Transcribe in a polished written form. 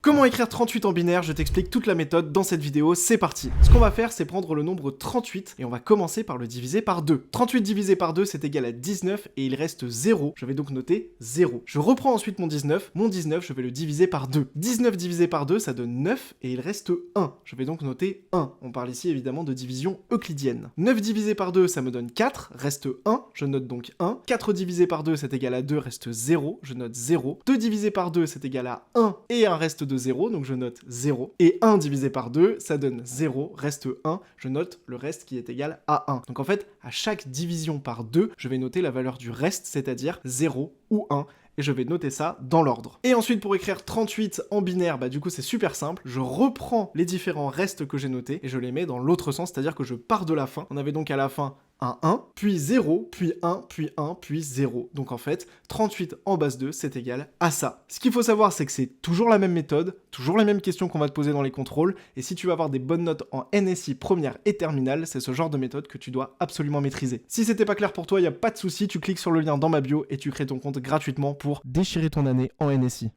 Comment écrire 38 en binaire? Je t'explique toute la méthode dans cette vidéo, c'est parti. Ce qu'on va faire, c'est prendre le nombre 38 et on va commencer par le diviser par 2. 38 divisé par 2, c'est égal à 19 et il reste 0. Je vais donc noter 0. Je reprends ensuite mon 19, je vais le diviser par 2. 19 divisé par 2, ça donne 9 et il reste 1. Je vais donc noter 1. On parle ici évidemment de division euclidienne. 9 divisé par 2, ça me donne 4, reste 1, je note donc 1. 4 divisé par 2, c'est égal à 2, reste 0, je note 0. 2 divisé par 2, c'est égal à 1 et un reste de 0, donc je note 0. Et 1 divisé par 2, ça donne 0, reste 1, je note le reste qui est égal à 1. Donc en fait, à chaque division par 2, je vais noter la valeur du reste, c'est-à-dire 0 ou 1. Et je vais noter ça dans l'ordre. Et ensuite, pour écrire 38 en binaire, du coup, c'est super simple. Je reprends les différents restes que j'ai notés et je les mets dans l'autre sens, c'est-à-dire que je pars de la fin. On avait donc à la fin un 1, puis 0, puis 1, puis 1, puis 0. Donc en fait, 38 en base 2, c'est égal à ça. Ce qu'il faut savoir, c'est que c'est toujours la même méthode, toujours les mêmes questions qu'on va te poser dans les contrôles, et si tu veux avoir des bonnes notes en NSI première et terminale, c'est ce genre de méthode que tu dois absolument maîtriser. Si c'était pas clair pour toi, il n'y a pas de souci, tu cliques sur le lien dans ma bio et tu crées ton compte gratuitement pour déchirer ton année en NSI.